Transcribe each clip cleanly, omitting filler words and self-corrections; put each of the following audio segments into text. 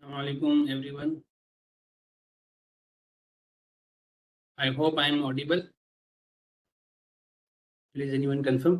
Assalamualaikum everyone. I hope I am audible. Please anyone confirm?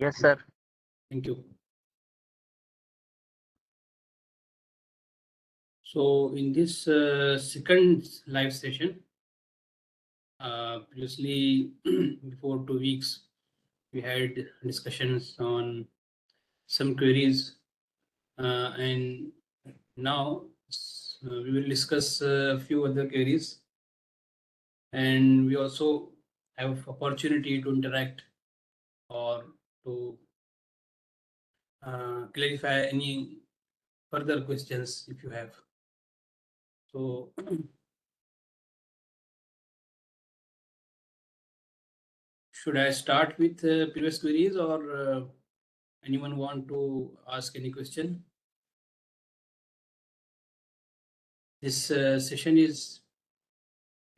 Yes, sir. Thank you. So in this second live session, previously before 2 weeks, we had discussions on some queries, and now we will discuss a few other queries, and we also have opportunity to interact or to clarify any further questions if you have. So should I start with previous queries, or anyone want to ask any question? This session is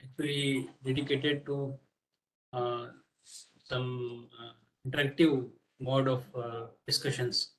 actually dedicated to some interactive mode of discussions.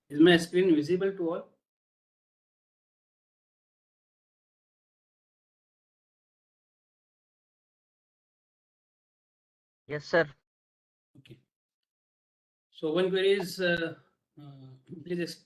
Is my screen visible to all? Yes, sir. Okay. So one query is, please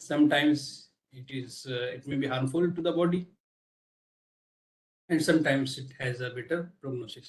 Sometimes it may be harmful to the body, and sometimes it has a better prognosis.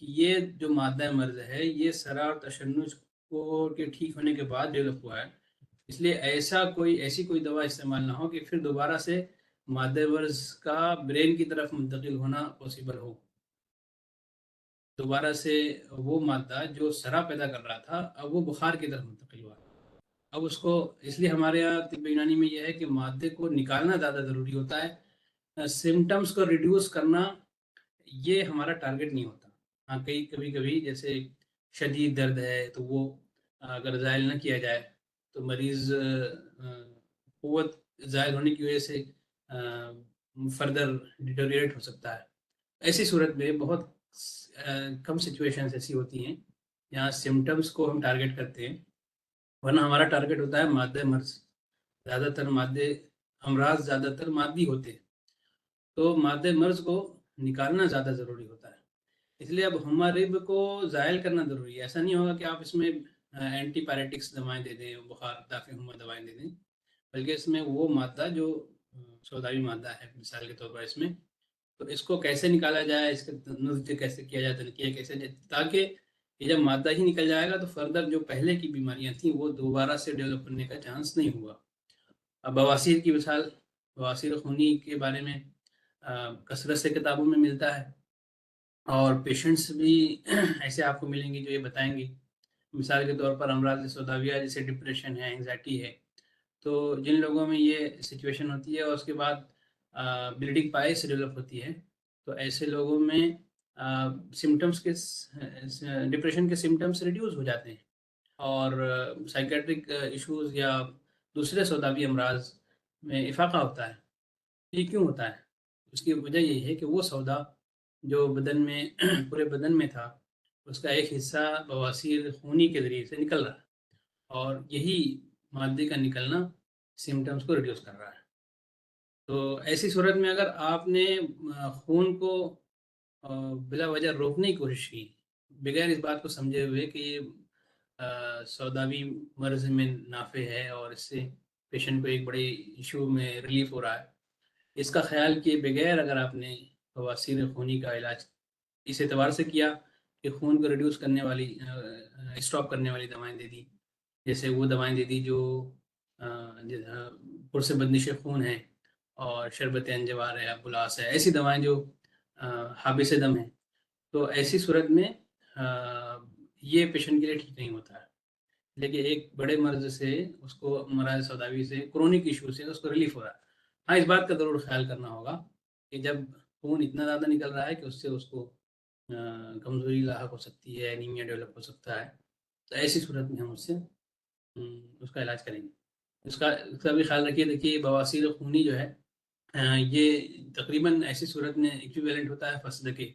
کہ یہ جو مادہ مرض ہے یہ سرا اور تشنج کو کے ٹھیک ہونے کے بعد ڈیولپ ہوا ہے، اس لیے ایسی کوئی دوا استعمال نہ ہو کہ پھر دوبارہ سے مادہ مرض کا برین کی طرف منتقل ہونا پاسبل ہو، دوبارہ سے وہ مادہ جو سرا پیدا کر رہا تھا اب وہ بخار کی طرف منتقل ہوا۔ اب اس کو اس لیے ہمارے یہاں طب یونانی میں یہ ہے کہ مادے کو نکالنا زیادہ ضروری ہوتا ہے، سمٹمز کو ریڈیوس کرنا یہ ہمارا ٹارگٹ نہیں ہوتا۔ ہاں کبھی کبھی جیسے شدید درد ہے تو وہ اگر زائل نہ کیا جائے تو مریض قوت زائل ہونے کی وجہ سے فردر ڈیٹوریٹ ہو سکتا ہے۔ ایسی صورت میں بہت کم سچویشنز ایسی ہوتی ہیں جہاں سمٹمز کو ہم ٹارگٹ کرتے ہیں، ورنہ ہمارا ٹارگٹ ہوتا ہے مادہ مرض۔ زیادہ تر امراض زیادہ تر مادی ہوتے ہیں، تو مادہ مرض کو نکالنا زیادہ ضروری ہوتا ہے۔ اس لیے اب ہمارب کو زائل کرنا ضروری ہے۔ ایسا نہیں ہوگا کہ آپ اس میں اینٹی پیریٹکس دوائیں دے دیں، بخار دافع ہما دوائیں دے دیں، بلکہ اس میں وہ مادہ جو سوداوی مادہ ہے مثال کے طور پر اس میں، تو اس کو کیسے نکالا جائے، اس کا نزع کیسے کیا جائے، تنقیہ کیسے جائے، تاکہ یہ جب مادہ ہی نکل جائے گا تو فردر جو پہلے کی بیماریاں تھیں وہ دوبارہ سے ڈیولپ کرنے کا چانس نہیں ہوگا۔ اب بواسیر کی مثال، بواسیر خونی کے بارے میں کثرت سے کتابوں میں ملتا ہے، اور پیشنٹس بھی ایسے آپ کو ملیں گے جو یہ بتائیں گے۔ مثال کے طور پر امراض سوداویہ جیسے ڈپریشن ہے، انگزائٹی ہے، تو جن لوگوں میں یہ سچویشن ہوتی ہے اور اس کے بعد بلیڈنگ پائلس ڈیولپ ہوتی ہے، تو ایسے لوگوں میں سمٹمس کے ڈپریشن کے سمٹمس ریڈیوز ہو جاتے ہیں، اور سائیکیٹرک ایشوز یا دوسرے سوداوی امراض میں افاقہ ہوتا ہے۔ یہ کیوں ہوتا ہے؟ اس کی وجہ یہی ہے کہ وہ سودا جو بدن میں پورے بدن میں تھا اس کا ایک حصہ بواسیر خونی کے ذریعے سے نکل رہا ہے، اور یہی مادے کا نکلنا سمٹمز کو ریڈیوس کر رہا ہے۔ تو ایسی صورت میں اگر آپ نے خون کو بلا وجہ روکنے کی کوشش کی بغیر اس بات کو سمجھے ہوئے کہ یہ سوداوی مرض میں نافع ہے اور اس سے پیشنٹ کو ایک بڑے ایشو میں ریلیف ہو رہا ہے، اس کا خیال کیے بغیر اگر آپ نے بواسیر خونی کا علاج اس اعتبار سے کیا کہ خون کو ریڈیوس کرنے والی اسٹاپ کرنے والی دوائیں دے دی، جیسے وہ دوائیں دے دی جو پرس بندش خون ہے اور شربت انجوار ہے، بلاس ہے، ایسی دوائیں جو حابس دم ہیں، تو ایسی صورت میں یہ پیشنٹ کے لیے ٹھیک نہیں ہوتا ہے۔ لیکن ایک بڑے مرض سے اس کو مرض سوداوی سے کرونک ایشو سے اس کو ریلیف ہو رہا ہے۔ ہاں اس بات کا ضرور خیال کرنا ہوگا کہ جب خون اتنا زیادہ نکل رہا ہے کہ اس سے اس کو کمزوری لاحق ہو سکتی ہے، انیمیا ڈیولپ ہو سکتا ہے، تو ایسی صورت میں ہم اس سے اس کا علاج کریں گے۔ اس کا بھی خیال رکھیے۔ دیکھیے بواسیر خونی جو ہے یہ تقریباً ایسی صورت میں ایکویولنٹ ہوتا ہے فسد کے۔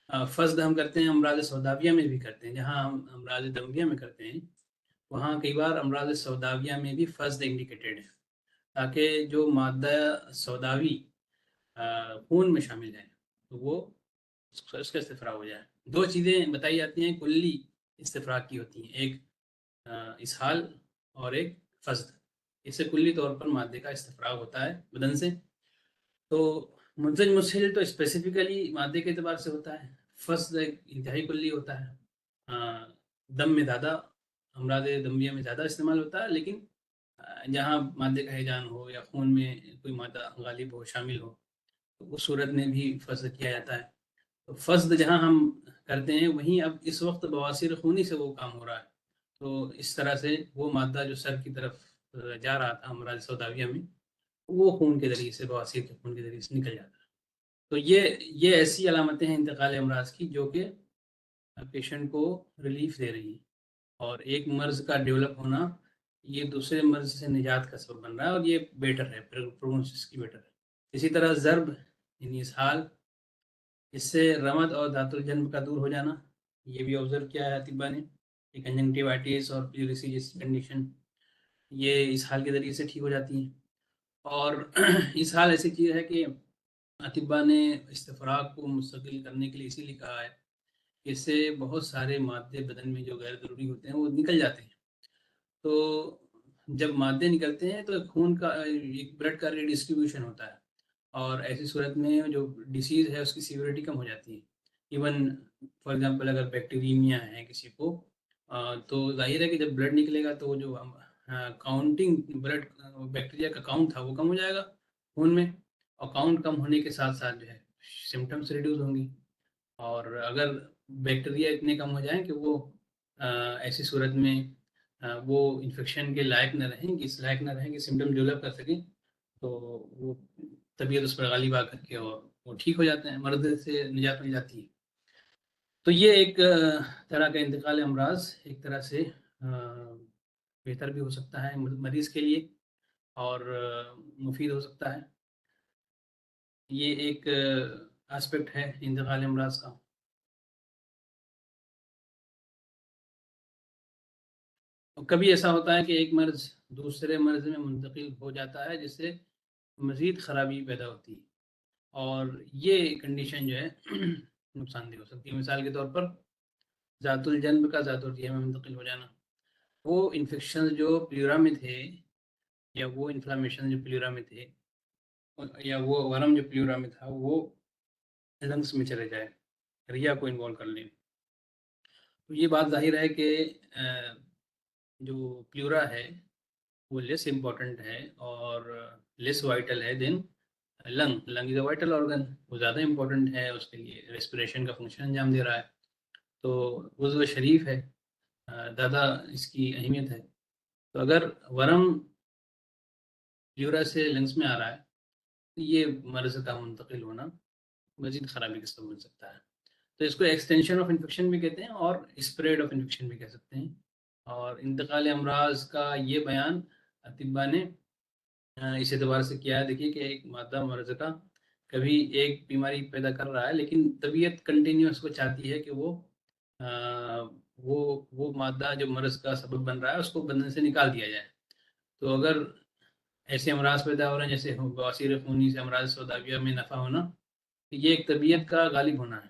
فسد ہم کرتے ہیں امراض سوداویہ میں بھی کرتے ہیں، جہاں ہم امراض دمویہ میں کرتے ہیں وہاں کئی بار امراض سوداویہ میں بھی فسد انڈیکیٹڈ ہے، تاکہ جو مادہ سوداوی خون میں شامل ہے تو وہ اس کا استفراغ ہو جائے۔ دو چیزیں بتائی جاتی ہیں کلی استفراغ کی ہوتی ہیں، ایک اسہال اور ایک فسد۔ اس سے کلی طور پر مادے کا استفراغ ہوتا ہے بدن سے۔ تو منزج مسحل تو اسپیسیفکلی مادے کے اعتبار سے ہوتا ہے، فسد ایک انتہائی کلی ہوتا ہے۔ دم میں زیادہ، امراض دمویہ میں زیادہ استعمال ہوتا ہے، لیکن جہاں مادے کا ہیجان ہو یا خون میں کوئی مادہ غالب ہو، شامل ہو، تو اس صورت میں بھی فسد کیا جاتا ہے۔ تو فسد جہاں ہم کرتے ہیں وہیں اب اس وقت بواسیر خونی سے وہ کام ہو رہا ہے، تو اس طرح سے وہ مادہ جو سر کی طرف جا رہا تھا امراض سوداویہ میں وہ خون کے ذریعے سے، بواسیر کے خون کے ذریعے سے نکل جاتا ہے۔ تو یہ ایسی علامتیں ہیں انتقال امراض کی جو کہ پیشنٹ کو ریلیف دے رہی ہیں، اور ایک مرض کا ڈیولپ ہونا یہ دوسرے مرض سے نجات کا سبب بن رہا ہے، اور یہ بیٹر ہے، پروگنوسس کی بیٹر ہے۔ اسی طرح ضرب یعنی اسہال، اس سے رمد اور دھات الجنب کا دور ہو جانا، یہ بھی آبزرو کیا ہے اطباء نے کہ کنجنکٹیوائٹس اور پیوریسی جیسی کنڈیشن یہ اسہال کے ذریعے سے ٹھیک ہو جاتی ہیں۔ اور اسہال ایسی چیز ہے کہ اطباء نے استفراغ کو مستقل کرنے کے لیے اسی لیے کہا ہے کہ اس سے بہت سارے مادے بدن میں جو غیر ضروری ہوتے ہیں وہ نکل جاتے ہیں۔ تو جب مادے نکلتے ہیں تو خون کا ایک بلڈ کا ری ڈسٹریبیوشن ہوتا ہے، اور ایسی صورت میں جو ڈیزیز ہے اس کی سیوریٹی کم ہو جاتی ہے۔ ایون فار ایگزامپل اگر بیکٹیریمیا ہے کسی کو تو ظاہر ہے کہ جب بلڈ نکلے گا تو وہ جو کاؤنٹنگ بلڈ بیکٹیریا کا کاؤنٹ تھا وہ کم ہو جائے گا خون میں، اور کاؤنٹ کم ہونے کے ساتھ ساتھ جو ہے سمٹمس ریڈیوز ہوں گی. اور اگر بیکٹیریا اتنے کم ہو جائیں کہ وہ ایسی صورت میں وہ انفیکشن کے لائق نہ رہیں کہ اس لائق نہ رہیں کہ سمٹم ڈیولپ کر سکیں، تو وہ طبیعت اس پر غالب آ کر کے اور وہ ٹھیک ہو جاتے ہیں، مرض سے نجات مل جاتی ہے. تو یہ ایک طرح کا انتقال امراض ایک طرح سے بہتر بھی ہو سکتا ہے مریض کے لیے اور مفید ہو سکتا ہے. یہ ایک اسپیکٹ ہے انتقال امراض کا. کبھی ایسا ہوتا ہے کہ ایک مرض دوسرے مرض میں منتقل ہو جاتا ہے جس سے مزید خرابی پیدا ہوتی ہے، اور یہ کنڈیشن جو ہے نقصان دہ ہو سکتی ہے. مثال کے طور پر ذات الجنب کا ذات الریہ میں منتقل ہو جانا. وہ انفیکشن جو پلیورا میں تھے یا وہ انفلامیشن جو پلیورا میں تھے یا وہ ورم جو پلیورا میں تھا وہ لنگس میں چلے جائے، ریا کو انوالو کر لیں. تو یہ بات ظاہر ہے کہ جو پلیورا ہے وہ لیس امپورٹنٹ ہے اور لیس وائٹل ہے دین لنگ از اے وائٹل آرگن. وہ زیادہ امپورٹنٹ ہے، اس کے لیے ریسپریشن کا فنکشن انجام دے رہا ہے. تو عضو شریف ہے، زیادہ اس کی اہمیت ہے. تو اگر ورم پلیورا سے لنگس میں آ رہا ہے تو یہ مرض کا منتقل ہونا مزید خرابی کا سبب بن سکتا ہے. تو اس کو ایکسٹینشن آف انفیکشن بھی کہتے ہیں اور اسپریڈ آف انفیکشن بھی کہہ سکتے ہیں. اور انتقال امراض کا یہ بیان اطباء نے اس اعتبار سے کیا ہے، دیکھیے کہ ایک مادہ مرض کا کبھی ایک بیماری پیدا کر رہا ہے لیکن طبیعت کنٹینیوس کو چاہتی ہے کہ وہ مادہ جو مرض کا سبب بن رہا ہے اس کو بدن سے نکال دیا جائے. تو اگر ایسے امراض پیدا ہو رہے ہیں جیسے بواسیر خونی سے امراض سوداویہ میں نفع ہونا، تو یہ ایک طبیعت کا غالب ہونا ہے.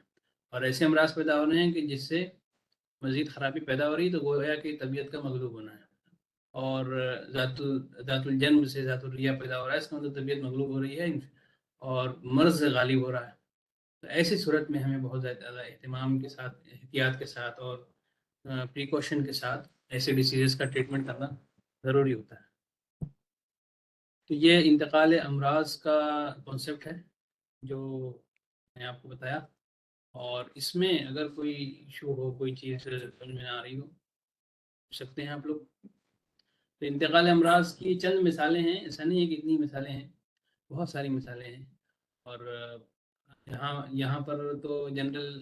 اور ایسے امراض پیدا ہو رہے ہیں کہ جس سے مزید خرابی پیدا ہو رہی ہے، تو وہ ہے کہ طبیعت کا مغلوب ہونا ہے. اور ذات الجنب سے ذات الریہ پیدا ہو رہا ہے، اس کا مطلب طبیعت مغلوب ہو رہی ہے اور مرض غالب ہو رہا ہے. تو ایسی صورت میں ہمیں بہت زیادہ اہتمام کے ساتھ، احتیاط کے ساتھ اور پریکاشن کے ساتھ ایسے ڈیسیزز کا ٹریٹمنٹ کرنا ضروری ہوتا ہے. تو یہ انتقال امراض کا کانسیپٹ ہے جو میں آپ کو بتایا. اور اس میں اگر کوئی ایشو ہو، کوئی چیز سمجھ میں نہ آ رہی ہو، پوچھ سکتے ہیں آپ لوگ. تو انتقال امراض کی چند مثالیں ہیں، ایسا نہیں ہے کہ اتنی مثالیں ہیں، بہت ساری مثالیں ہیں. اور یہاں پر تو جنرل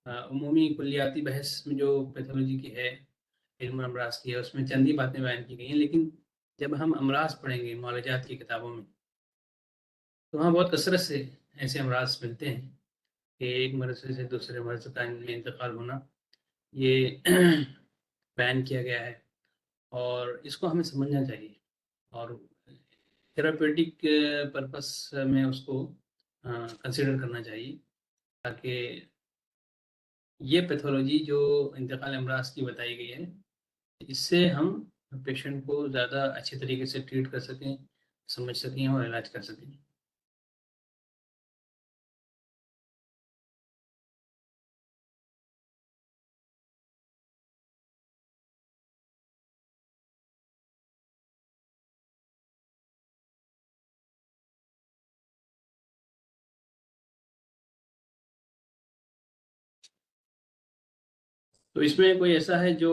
عمومی کلیاتی بحث میں جو پیتھولوجی کی ہے، علم امراض کی ہے، اس میں چند ہی باتیں بیان کی گئی ہیں. لیکن جب ہم امراض پڑھیں گے معالجات کی کتابوں میں تو وہاں بہت کثرت سے ایسے امراض ملتے ہیں کہ ایک مرض سے دوسرے مرض کا میں انتقال ہونا یہ بیان کیا گیا ہے. اور اس کو ہمیں سمجھنا چاہیے اور تھراپیوٹک پرپس میں اس کو کنسیڈر کرنا چاہیے، تاکہ یہ پیتھولوجی جو انتقال امراض کی بتائی گئی ہے اس سے ہم پیشنٹ کو زیادہ اچھے طریقے سے ٹریٹ کر سکیں، سمجھ سکیں اور علاج کر سکیں. تو اس میں کوئی ایسا ہے جو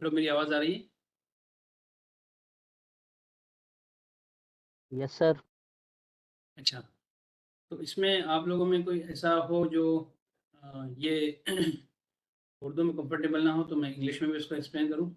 میری آواز آ رہی ہے؟ یس سر. اچھا، تو اس میں آپ لوگوں میں کوئی ایسا ہو جو یہ اردو میں کمفرٹیبل نہ ہو تو میں انگلش میں بھی اس کو ایکسپلین کروں.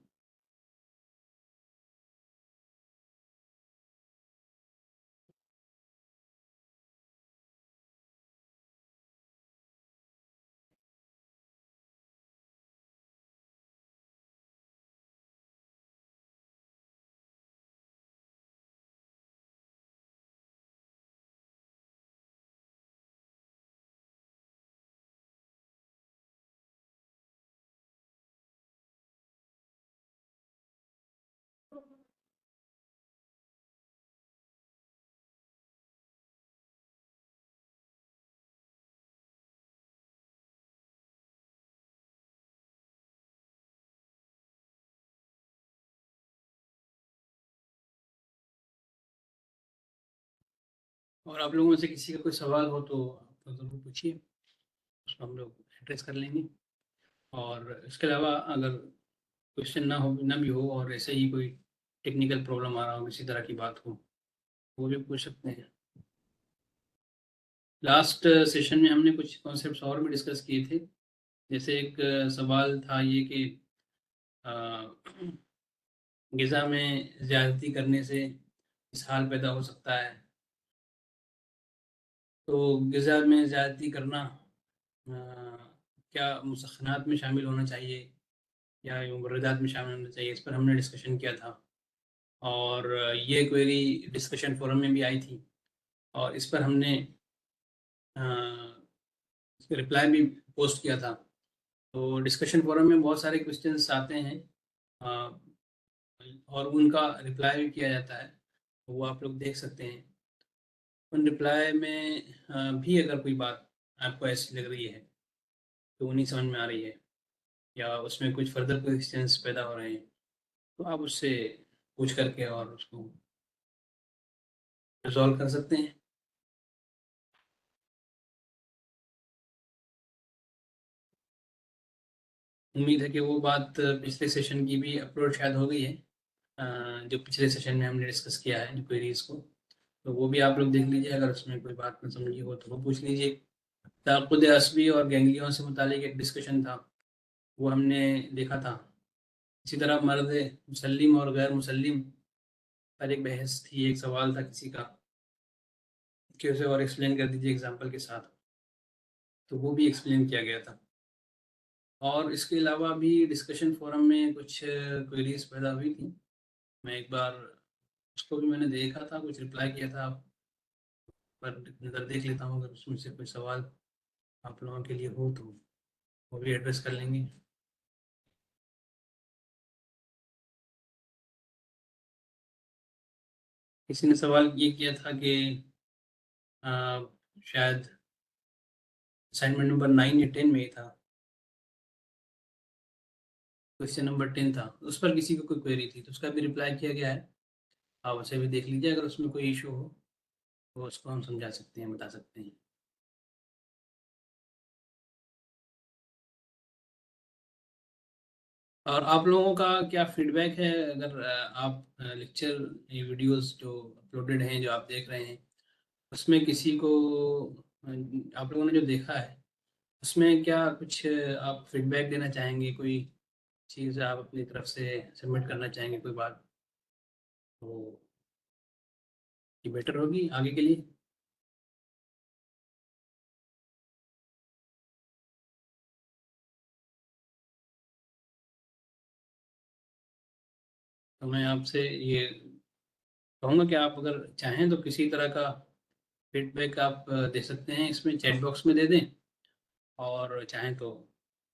اور آپ لوگوں میں سے کسی کا کوئی سوال ہو تو آپ لوگ ضرور پوچھیے، اس کو ہم لوگ ایڈریس کر لیں گے. اور اس کے علاوہ اگر کوشچن نہ بھی ہو اور ایسے ہی کوئی ٹیکنیکل پرابلم آ رہا ہو، کسی طرح کی بات ہو، وہ بھی پوچھ سکتے ہیں. لاسٹ سیشن میں ہم نے کچھ کانسیپٹس اور بھی ڈسکس کیے تھے. جیسے ایک سوال تھا یہ کہ غذا میں زیادتی کرنے سے اسہال پیدا ہو سکتا ہے. تو غذا میں زیادتی کرنا کیا مسکنات میں شامل ہونا چاہیے یا مبردات میں شامل ہونا چاہیے، اس پر ہم نے ڈسکشن کیا تھا. اور یہ کوئری ڈسکشن فورم میں بھی آئی تھی، اور اس پر ہم نے رپلائی بھی پوسٹ کیا تھا. تو ڈسکشن فورم میں بہت سارے کوشچنس آتے ہیں اور ان کا رپلائی بھی کیا جاتا ہے، وہ آپ لوگ دیکھ سکتے ہیں. ان رپلائی میں بھی اگر کوئی بات آپ کو ایسی لگ رہی ہے تو وہ نہیں سمجھ میں آ رہی ہے یا اس میں کچھ فردر کوشچنس پیدا ہو رہے ہیں، تو آپ اس سے پوچھ کر کے اور اس کو ریزالو کر سکتے ہیں. امید ہے کہ وہ بات پچھلے سیشن کی بھی اپلوڈ شاید ہو گئی ہے، جو پچھلے سیشن میں ہم نے ڈسکس کیا ہے کوئریز کو، تو وہ بھی آپ لوگ دیکھ لیجیے. اگر اس میں کوئی بات نہ سمجھی ہو تو وہ پوچھ لیجیے. تعاقد عصبی اور گینگلیوں سے متعلق ایک ڈسکشن تھا، وہ ہم نے دیکھا تھا. اسی طرح مرد مسلم اور غیر مسلم پر ایک بحث تھی، ایک سوال تھا کسی کا کہ اسے اور ایکسپلین کر دیجیے ایگزامپل کے ساتھ، تو وہ بھی ایکسپلین کیا گیا تھا. اور اس کے علاوہ بھی ڈسکشن فورم میں کچھ کوئریز پیدا ہوئی تھیں. میں ایک بار اس کو بھی میں نے دیکھا تھا، کچھ رپلائی کیا تھا، پر نظر دیکھ لیتا ہوں اگر اس میں سے کوئی سوال آپ لوگوں کے لیے ہو تو وہ بھی ایڈریس کر لیں گے. کسی نے سوال یہ کیا تھا کہ شاید اسائنمنٹ نمبر 9 یا 10 میں ہی تھا، کوشچن نمبر 10 تھا، اس پر کسی کو کوئی کوئری تھی تو اس کا بھی رپلائی کیا گیا ہے. آپ اسے بھی دیکھ لیجیے، اگر اس میں کوئی ایشو ہو تو اس کو ہم سمجھا سکتے ہیں، بتا سکتے ہیں. اور آپ لوگوں کا کیا فیڈ بیک ہے اگر آپ لیکچر ویڈیوز جو اپلوڈڈ ہیں جو آپ دیکھ رہے ہیں اس میں کسی کو آپ لوگوں نے جو دیکھا ہے اس میں کیا کچھ آپ فیڈ بیک دینا چاہیں گے، کوئی چیز آپ اپنی طرف سے سبمٹ کرنا چاہیں گے، کوئی بات تو یہ بیٹر ہوگی آگے کے لیے. تو میں آپ سے یہ کہوں گا کہ آپ اگر چاہیں تو کسی طرح کا فیڈ بیک آپ دے سکتے ہیں، اس میں چیٹ باکس میں دے دیں، اور چاہیں تو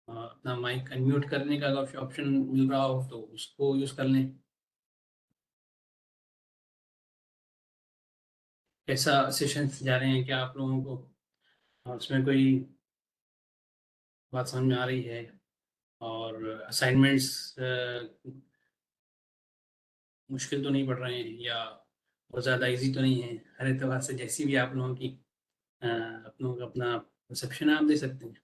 اپنا مائک انمیوٹ کرنے کا اگر آپشن مل رہا ہو تو اس کو یوز کر لیں. کیسا سیشن جا رہے ہیں، کیا آپ لوگوں کو اس میں کوئی بات سمجھ میں آ رہی ہے، اور اسائنمنٹس مشکل تو نہیں پڑ رہے ہیں یا بہت زیادہ ایزی تو نہیں ہے. ہر اعتبار سے جیسی بھی آپ لوگوں کی اپنا پرسیپشن آپ دے سکتے ہیں.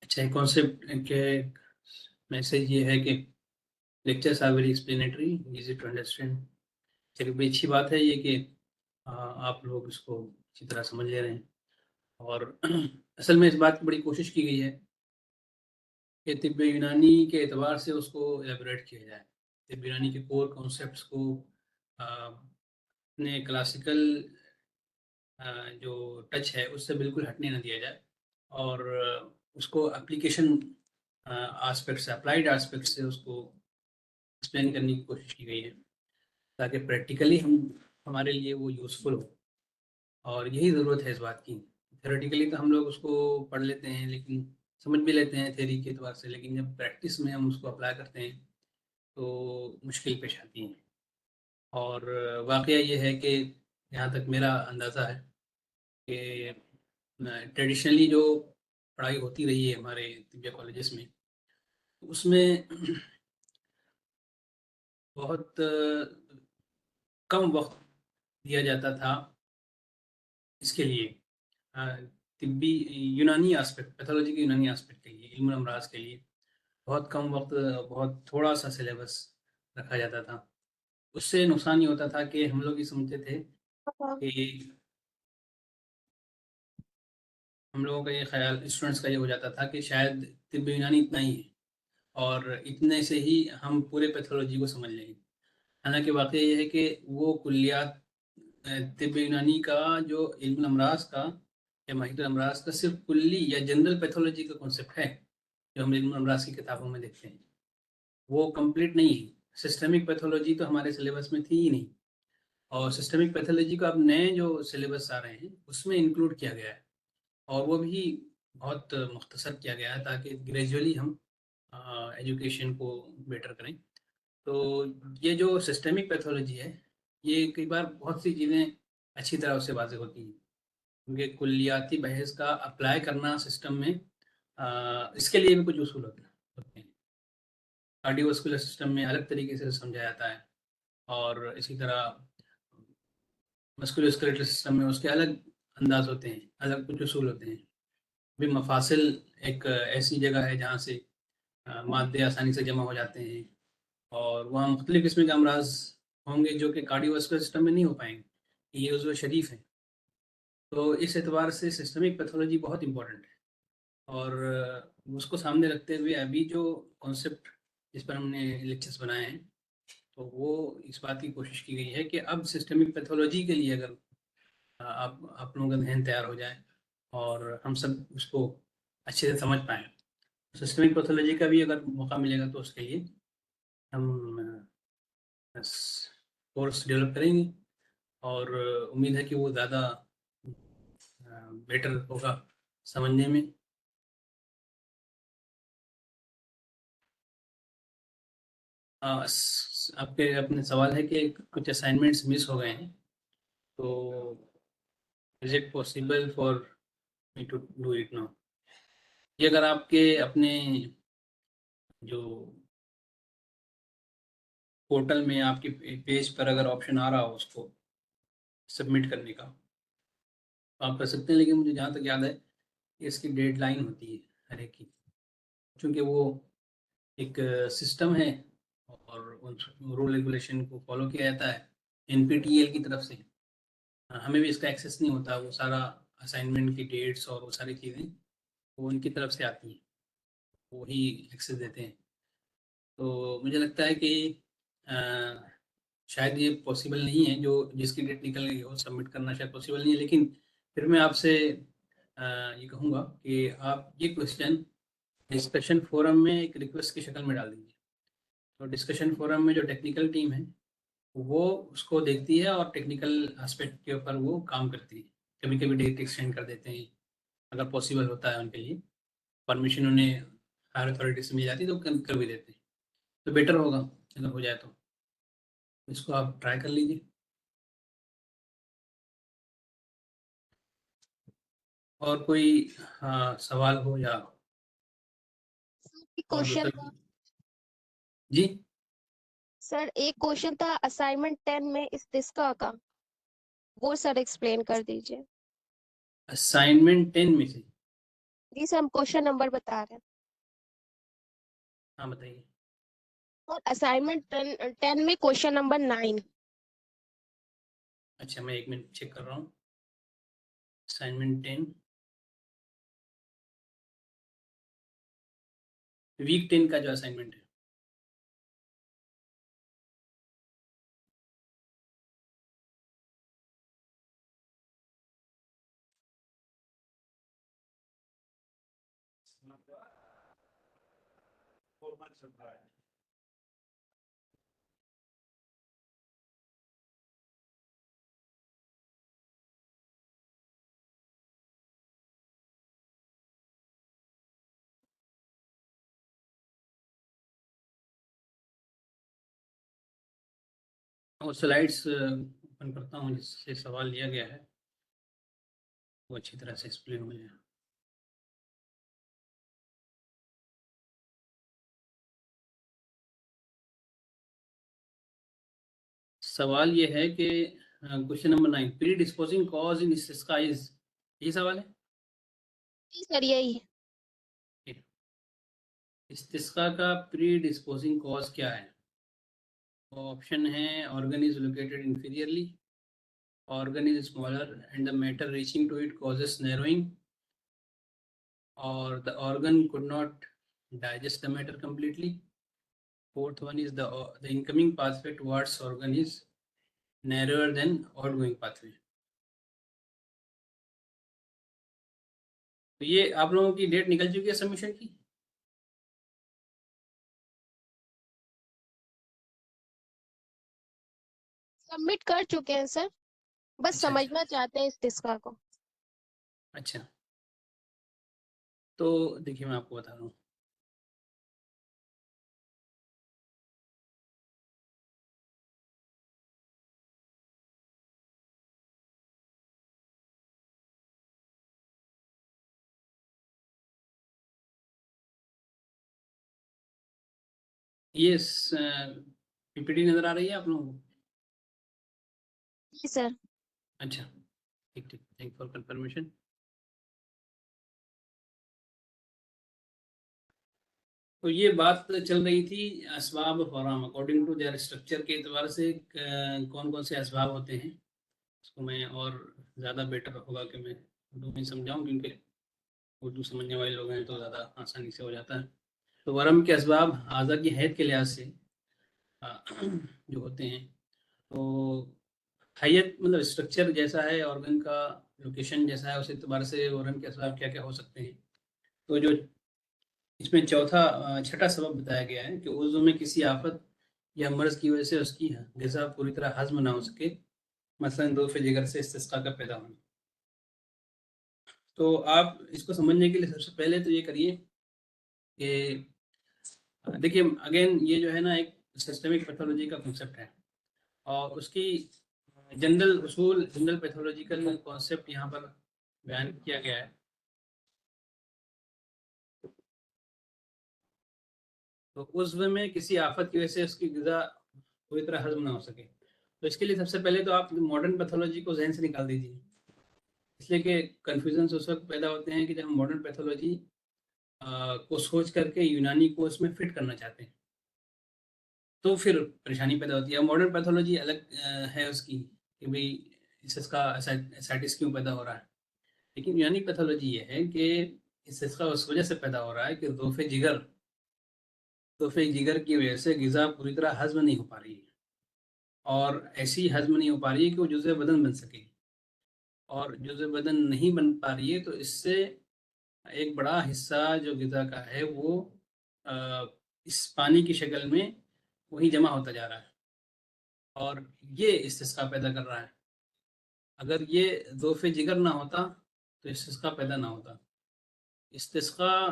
اچھا، ایک کانسیپٹ کے میسج یہ ہے کہ lectures are very explanatory, easy to understand. چلیے بڑی اچھی بات ہے یہ کہ آپ لوگ اس کو اچھی طرح سمجھ لے رہے ہیں. اور اصل میں اس بات کی بڑی کوشش کی گئی ہے کہ طب یونانی کے اعتبار سے اس کو ایلیبریٹ کیا جائے، طب یونانی کے کور کانسیپٹس کو اپنے کلاسیکل جو ٹچ ہے اس سے بالکل ہٹنے نہ دیا جائے، اور اس کو اپلیکیشن آسپیکٹ سے، اپلائیڈ آسپیکٹ سے اس کو ایکسپلین کرنے کی کوشش کی گئی ہے تاکہ پریکٹیکلی ہمارے لیے وہ یوزفل ہو، اور یہی ضرورت ہے اس بات کی۔ تھیوریٹیکلی تو ہم لوگ اس کو پڑھ لیتے ہیں، لیکن سمجھ بھی لیتے ہیں تھیوری کے اعتبار سے، لیکن جب پریکٹس میں ہم اس کو اپلائی کرتے ہیں تو مشکل پیش آتی ہیں۔ اور واقعہ یہ ہے کہ جہاں تک میرا اندازہ ہے کہ ٹریڈیشنلی جو پڑھائی ہوتی رہی ہے ہمارے طبیہ کالجز میں، اس میں بہت کم وقت دیا جاتا تھا اس کے لیے، طبی یونانی آسپیکٹ، پیتھولوجی کے یونانی آسپیکٹ کے لیے، علم الامراض کے لیے بہت کم وقت، بہت تھوڑا سا سلیبس رکھا جاتا تھا۔ اس سے نقصان یہ ہوتا تھا کہ ہم لوگ یہ سمجھتے تھے کہ ہم لوگوں کا یہ خیال، اسٹوڈنٹس کا یہ ہو جاتا تھا کہ شاید طب یونانی اتنا ہی ہے اور اتنے سے ہی ہم پورے پیتھولوجی کو سمجھ لیں گے۔ حالانکہ واقعہ یہ ہے کہ وہ کلیات طب یونانی کا جو علم الامراض کا یا ماہر الامراض کا صرف کلی یا جنرل پیتھولوجی کا کنسیپٹ ہے جو ہم علم الامراض کی کتابوں میں دیکھتے ہیں، وہ کمپلیٹ نہیں ہے۔ سسٹمک پیتھولوجی تو ہمارے سلیبس میں تھی ہی نہیں، اور سسٹمک پیتھولوجی کو اب نئے جو سلیبس آ رہے ہیں اس میں انکلوڈ کیا گیا ہے، اور وہ بھی بہت مختصر کیا گیا ہے تاکہ گریجولی ہم ایجوکیشن کو بیٹر کریں۔ تو یہ جو سسٹمک پیتھولوجی ہے، یہ کئی بار بہت سی چیزیں اچھی طرح اس سے واضح ہوتی ہیں، کیونکہ کلیاتی بحث کا اپلائی کرنا سسٹم میں، اس کے لیے بھی کچھ اصول ہوتے ہیں۔ کارڈیو واسکولر سسٹم میں الگ طریقے سے سمجھا جاتا ہے، اور اسی طرح مسکولوسکلیٹل سسٹم میں اس کے الگ انداز ہوتے ہیں، الگ کچھ اصول ہوتے ہیں۔ بھی مفاصل ایک ایسی جگہ ہے جہاں سے مادے آسانی سے جمع ہو جاتے ہیں، اور وہاں مختلف قسم کے امراض ہوں گے جو کہ کارڈیو واسکولر سسٹم میں نہیں ہو پائیں گے، یہ عضو شریف ہے۔ تو اس اعتبار سے سسٹمک پیتھولوجی بہت امپورٹنٹ ہے، اور اس کو سامنے رکھتے ہوئے ابھی جو کانسیپٹ جس پر ہم نے لیکچرز بنائے ہیں، تو وہ اس بات کی کوشش کی گئی ہے کہ اب سسٹمک پیتھولوجی کے لیے اگر آپ لوگوں کا ذہن تیار ہو جائے اور ہم سب اس کو اچھے سے سمجھ پائیں، سسٹمک پیتھولوجی کا بھی اگر موقع ملے گا تو اس کے لیے ہم کورس ڈیولپ کریں گے، اور امید ہے کہ وہ زیادہ بیٹر ہوگا سمجھنے میں۔ آپ کے اپنے سوال ہے کہ کچھ اسائنمنٹس مس ہو گئے ہیں، تو is it possible for me to do it now? یہ اگر آپ کے اپنے جو پورٹل میں آپ کے پیج پر اگر آپشن آ رہا ہو اس کو سبمٹ کرنے کا، تو آپ کر سکتے ہیں، لیکن مجھے جہاں تک یاد ہے کہ اس کی ڈیڈ لائن ہوتی ہے ہر ایک کی، چونکہ وہ ایک سسٹم ہے اور رول ریگولیشن کو فالو کیا جاتا ہے NPTEL کی طرف سے۔ ہمیں بھی اس کا ایکسیس نہیں ہوتا، وہ سارا اسائنمنٹ کی ڈیٹس اور وہ ساری چیزیں وہ ان کی طرف سے آتی ہیں، وہی ایکسیس دیتے ہیں۔ تو مجھے لگتا ہے کہ شاید یہ پاسبل نہیں ہے، جو جس کی ڈیٹ نکل گئی ہو سبمٹ کرنا شاید پاسبل نہیں ہے، لیکن پھر میں آپ سے یہ کہوں گا کہ آپ یہ کوشچن ڈسکشن فورم میں ایک ریکویسٹ کی شکل میں ڈال دیجیے، تو ڈسکشن فورم میں جو ٹیکنیکل ٹیم ہے وہ اس کو دیکھتی ہے اور ٹیکنیکل اسپیکٹ کے اوپر وہ کام کرتی ہے۔ کبھی کبھی ڈیٹ ایکسٹینڈ کر دیتے ہیں اگر پاسبل ہوتا ہے ان کے لیے، پرمیشن انہیں ہائر اتھارٹی سے مل جاتی ہے تو کر بھی دیتے ہیں، تو بیٹر ہوگا اگر ہو جائے تو اس کو آپ ٹرائی کر لیجیے۔ اور کوئی سوال ہو یا اور کوشچن دوسرا؟ جی سر، ایک کوشچن تھا اسائنمنٹ 10 میں استسقاء کا، وہ سر ایکسپلین کر دیجیے۔ اسائنمنٹ 10 میں سے؟ جی سر، ہم کوشچن نمبر بتا رہے ہیں، ہاں بتائیے۔ اور اسائنمنٹ 10 میں کوشچن نمبر 9۔ اچھا میں ایک منٹ چیک کر رہا ہوں۔ اسائنمنٹ 10 ویک 10 کا جو اسائنمنٹ ہے، اور سلائڈس اوپن کرتا ہوں جس سے سوال لیا گیا ہے وہ اچھی طرح سے ایکسپلین ہو جائے. سوال یہ ہے کہ کوشچن نمبر 9 پری ڈسپوزنگ کاز ان استسقاء از، یہ سوال ہے. جی سر یہی. استسقاء کا پری ڈسپوزنگ کاز کیا ہے؟ آپشن ہے organ is located inferiorly, organ is smaller and the matter reaching to it causes narrowing, اور the organ could not digest the matter completely. Fourth one is the incoming pathway towards organ is narrower than outgoing pathway. تو یہ آپ لوگوں کی date نکل چکی ہے submission کی؟ سبمٹ کر چکے ہیں سر، بس اچھا سمجھنا چاہتے ہیں استسقاء کو. اچھا تو دیکھیے میں آپ کو بتا رہا ہوں. یہ پی پی ٹی نظر آ رہی ہے آپ لوگوں کو؟ جی سر. اچھا ٹھیک ٹھیک، تھینک فار کنفرمیشن. تو یہ بات چل رہی تھی اسباب فورام اکارڈنگ ٹو دیئر اسٹرکچر کے اعتبار سے کون کون سے اسباب ہوتے ہیں. اس کو میں اور زیادہ بیٹر ہوگا کہ میں اردو میں سمجھاؤں، کیونکہ اردو سمجھنے والے لوگ ہیں تو زیادہ آسانی سے ہو جاتا ہے. تو ورم کے اسباب اعضاء کی حیت کے لحاظ سے جو ہوتے ہیں، تو حیت مطلب اسٹرکچر جیسا ہے، آرگن کا لوکیشن جیسا ہے، اس اعتبار سے ورم کے اسباب کیا کیا ہو سکتے ہیں. تو جو اس میں چھٹا سبب بتایا گیا ہے کہ عضو میں کسی آفت یا مرض کی وجہ سے اس کی غذا پوری طرح ہضم نہ ہو سکے، مثلاً ضعف جگر سے استسقاء کا پیدا ہونا. تو آپ اس کو سمجھنے کے لیے سب سے پہلے تو یہ کریے کہ دیکھیے اگین یہ جو ہے نا ایک سسٹمک پیتھولوجی کا کنسیپٹ ہے، اور اس کی جنرل اصول، جنرل پیتھولوجیکل کانسیپٹ یہاں پر بیان کیا گیا ہے. تو عضو میں کسی آفت کی وجہ سے اس کی غذا پوری طرح ہضم نہ ہو سکے، تو اس کے لیے سب سے پہلے تو آپ ماڈرن پیتھولوجی کو ذہن سے نکال دیجیے، اس لیے کہ کنفیوژنس اس وقت پیدا ہوتے ہیں کہ جب ہم ماڈرن پیتھولوجی کو سوچ کر کے یونانی کو اس میں فٹ کرنا چاہتے ہیں تو پھر پریشانی پیدا ہوتی ہے. ماڈرن پیتھولوجی الگ ہے اس کی کہ بھئی اس کا اسائٹس کیوں پیدا ہو رہا ہے، لیکن یونانی پیتھولوجی یہ ہے کہ اس کا اس وجہ سے پیدا ہو رہا ہے کہ ضعف جگر کی وجہ سے غذا پوری طرح ہضم نہیں ہو پا رہی ہے، اور ایسی ہضم نہیں ہو پا رہی ہے کہ وہ جزء بدن بن سکے، اور جزء بدن نہیں بن پا رہی ہے تو اس سے ایک بڑا حصہ جو غذا کا ہے وہ اس پانی کی شکل میں وہی جمع ہوتا جا رہا ہے، اور یہ استسقاء پیدا کر رہا ہے. اگر یہ ضعف جگر نہ ہوتا تو استسقاء پیدا نہ ہوتا. استسقاء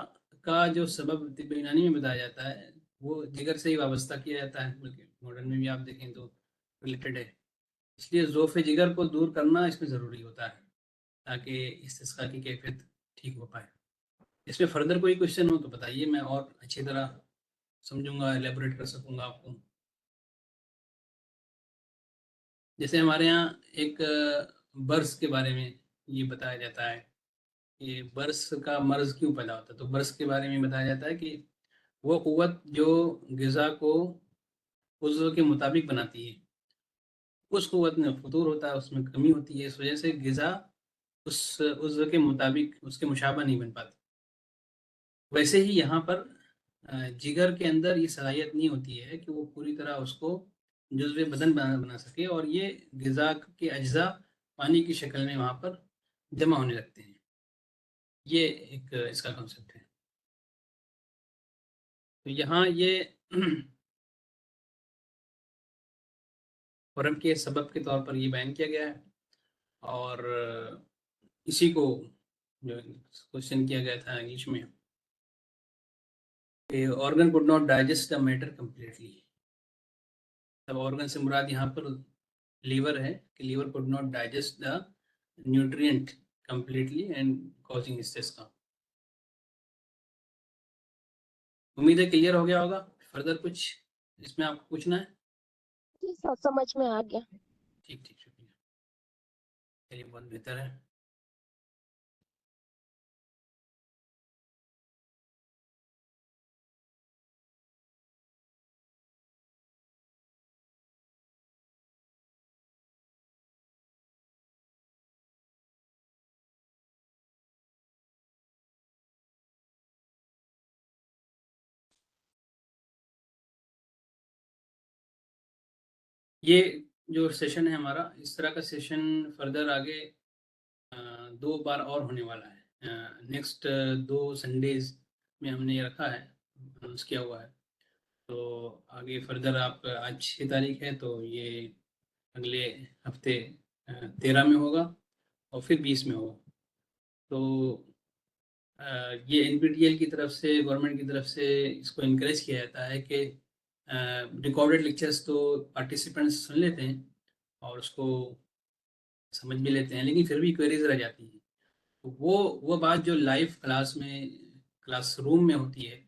کا جو سبب طب یونانی میں بتایا جاتا ہے وہ جگر سے ہی وابستہ کیا جاتا ہے، بلکہ ماڈرن میں بھی آپ دیکھیں تو ریلیٹڈ ہے. اس لیے ضعف جگر کو دور کرنا اس میں ضروری ہوتا ہے تاکہ استسقاء کی کیفیت ٹھیک ہو پائے. اس میں فردر کوئی کوشچن ہو تو بتائیے، میں اور اچھی طرح سمجھوں گا، ایلیبوریٹ کر سکوں گا آپ کو. جیسے ہمارے ہاں ایک برس کے بارے میں یہ بتایا جاتا ہے کہ برس کا مرض کیوں پیدا ہوتا ہے. تو برس کے بارے میں بتایا جاتا ہے کہ وہ قوت جو غذا کو عضو کے مطابق بناتی ہے، اس قوت میں فطور ہوتا ہے، اس میں کمی ہوتی ہے، اس وجہ سے غذا اس عضو کے مطابق اس کے مشابہ نہیں بن پاتی. ویسے ہی یہاں پر جگر کے اندر یہ صلاحیت نہیں ہوتی ہے کہ وہ پوری طرح اس کو جزو بدن بنا سکے، اور یہ غذا کے اجزاء پانی کی شکل میں وہاں پر جمع ہونے لگتے ہیں. یہ ایک اس کا کنسیپٹ ہے. تو یہاں یہ ورم کے سبب کے طور پر یہ بیان کیا گیا ہے، اور اسی کو جو کوشچن کیا گیا تھا انگلش میں کہ organ could not digest the matter completely. اب organ سے مراد یہاں پر لیور ہے کہ liver could not digest the nutrient completely and causing stress کا. امید ہے کلیئر ہو گیا ہوگا. فردر کچھ اس میں آپ کو پوچھنا ہے؟ جی سر سمجھ میں آ گیا. ٹھیک ٹھیک شکریہ. چلیے بہت بہتر ہے. یہ جو سیشن ہے ہمارا اس طرح کا سیشن فردر آگے 2 بار اور ہونے والا ہے. نیکسٹ 2 سنڈیز میں ہم نے یہ رکھا ہے، اناؤنس کیا ہوا ہے. تو آگے فردر آپ آج 6 تاریخ ہے تو یہ اگلے ہفتے 13 میں ہوگا اور پھر 20 میں ہوگا. تو یہ NPTEL کی طرف سے گورنمنٹ کی طرف سے اس کو انکریج کیا جاتا ہے کہ ریکارڈڈ لیکچرز تو پارٹیسپینٹس سن لیتے ہیں اور اس کو سمجھ بھی لیتے ہیں، لیکن پھر بھی کوئریز رہ جاتی ہیں. وہ بات جو لائیو کلاس میں کلاس روم میں ہوتی ہے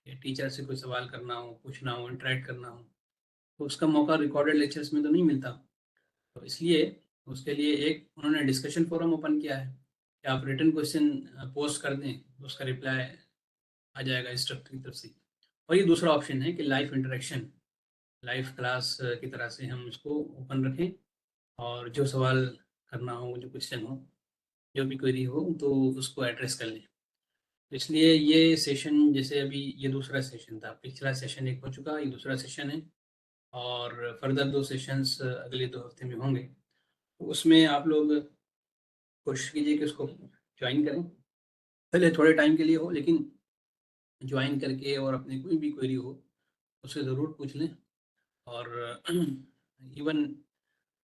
کہ ٹیچر سے کوئی سوال کرنا ہو، پوچھنا ہو، انٹریکٹ کرنا ہو، تو اس کا موقع ریکارڈڈ لیکچرز میں تو نہیں ملتا. تو اس لیے اس کے لیے ایک انہوں نے ڈسکشن فورم اوپن کیا ہے کہ آپ ریٹن کویشچن پوسٹ کر دیں، اس کا رپلائی آ جائے گا انسٹرکٹر کی طرف سے. اور یہ دوسرا آپشن ہے کہ لائیو انٹریکشن، لائیو کلاس کی طرح سے ہم اس کو اوپن رکھیں اور جو سوال کرنا ہو، جو کویشچن ہو، جو بھی کوئری ہو تو اس کو ایڈریس کر لیں. اس لیے یہ سیشن جیسے ابھی یہ دوسرا سیشن تھا، پچھلا سیشن ایک ہو چکا، یہ دوسرا سیشن ہے اور فردر 2 سیشنز اگلے 2 ہفتے میں ہوں گے. اس میں آپ لوگ کوشش کیجیے کہ اس کو جوائن کریں، پہلے تھوڑے ٹائم کے لیے ہو لیکن جوائن کر کے اور اپنے کوئی بھی کوئری ہو اسے ضرور پوچھ لیں. اور ایون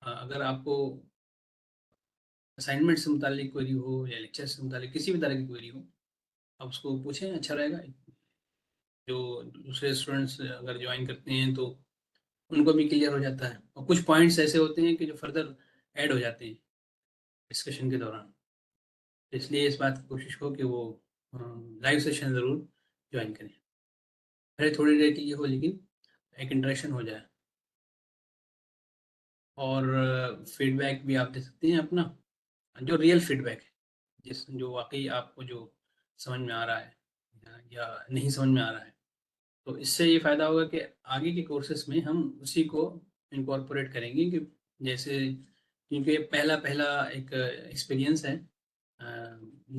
اگر آپ کو اسائنمنٹ سے متعلق کوئری ہو یا لیکچر سے متعلق کسی بھی طرح کی کوئری ہو آپ اس کو پوچھیں، اچھا رہے گا. جو دوسرے اسٹوڈنٹس اگر جوائن کرتے ہیں تو ان کو بھی کلیئر ہو جاتا ہے. اور کچھ پوائنٹس ایسے ہوتے ہیں کہ جو فردر ایڈ ہو جاتے ہیں ڈسکشن کے دوران. اس لیے اس بات کی کوشش ہو کہ وہ لائیو سیشن ضرور جوائن کریں، پہلے تھوڑی دیر کے لیے ہو لیکن ایک انٹریکشن ہو جائے. اور فیڈ بیک بھی آپ دے سکتے ہیں اپنا، جو ریئل فیڈ بیک ہے، جو واقعی آپ کو جو سمجھ میں آ رہا ہے یا نہیں سمجھ میں آ رہا ہے. تو اس سے یہ فائدہ ہوگا کہ آگے کے کورسز میں ہم اسی کو انکارپوریٹ کریں گے کہ جیسے کیونکہ پہلا ایک ایکسپیرینس ہے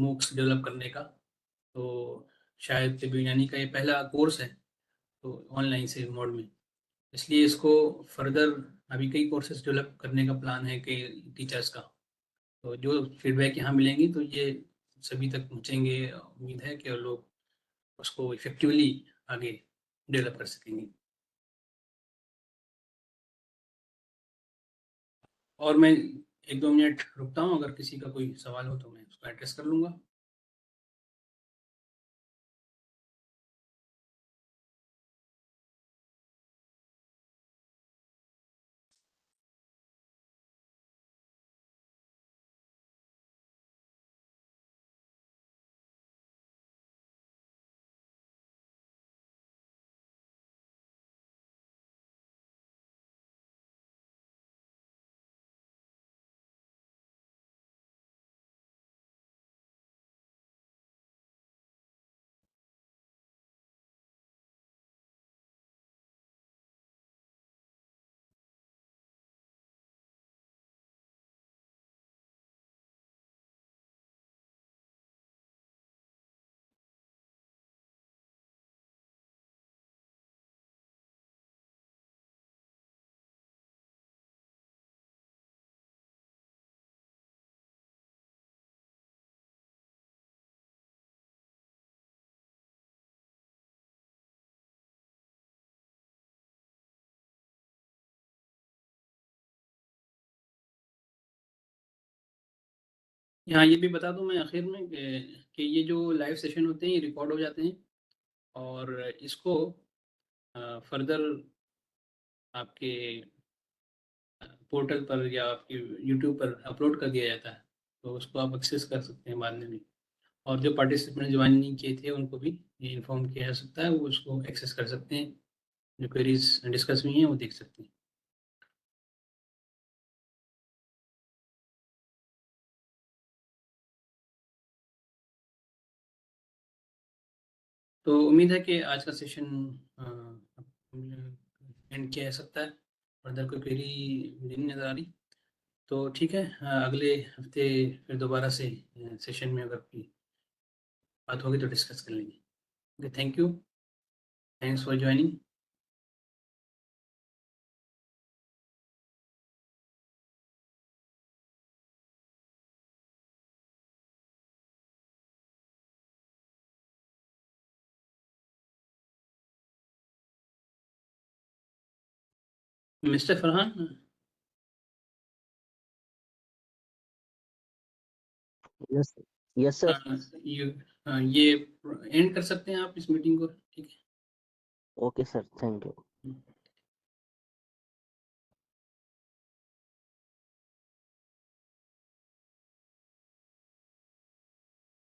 موکس ڈیولپ کرنے کا، تو شاید طب یونانی کا یہ پہلا کورس ہے تو آن لائن سے موڈ میں. اس لیے اس کو فردر ابھی کئی کورسز ڈیولپ کرنے کا پلان ہے کہ ٹیچرز کا. تو جو فیڈ بیک یہاں ملیں گی تو یہ سبھی تک پہنچیں گے. امید ہے کہ لوگ اس کو افیکٹولی آگے ڈیولپ کر سکیں گے. اور میں 1-2 منٹ رکتا ہوں، اگر کسی کا کوئی سوال ہو تو میں اس کو ایڈریس کر لوں گا. یہاں یہ بھی بتا دوں میں آخر میں کہ یہ جو لائیو سیشن ہوتے ہیں یہ ریکارڈ ہو جاتے ہیں اور اس کو فردر آپ کے پورٹل پر یا آپ کی یوٹیوب پر اپلوڈ کر دیا جاتا ہے، تو اس کو آپ ایکسیس کر سکتے ہیں بعد میں بھی، اور جو پارٹیسپینٹ جوائن نہیں کیے تھے ان کو بھی یہ انفارم کیا جا سکتا ہے، وہ اس کو ایکسیس کر سکتے ہیں، جو کوئریز ڈسکس ہوئی ہیں وہ دیکھ سکتے ہیں۔ تو امید ہے کہ آج کا سیشن اینڈ کیا جا سکتا ہے، فردر کوئی کوئری مجھے نہیں نظر آ رہی، تو ٹھیک ہے، اگلے ہفتے پھر دوبارہ سے سیشن میں اگر کوئی بات ہوگی تو ڈسکس کر لیں گے۔ Okay, thank you, thanks for joining. Mister Farhan, yes sir. یہ اینڈ کر سکتے ہیں آپ اس میٹنگ کو، ٹھیک ہے؟ Okay sir, thank you.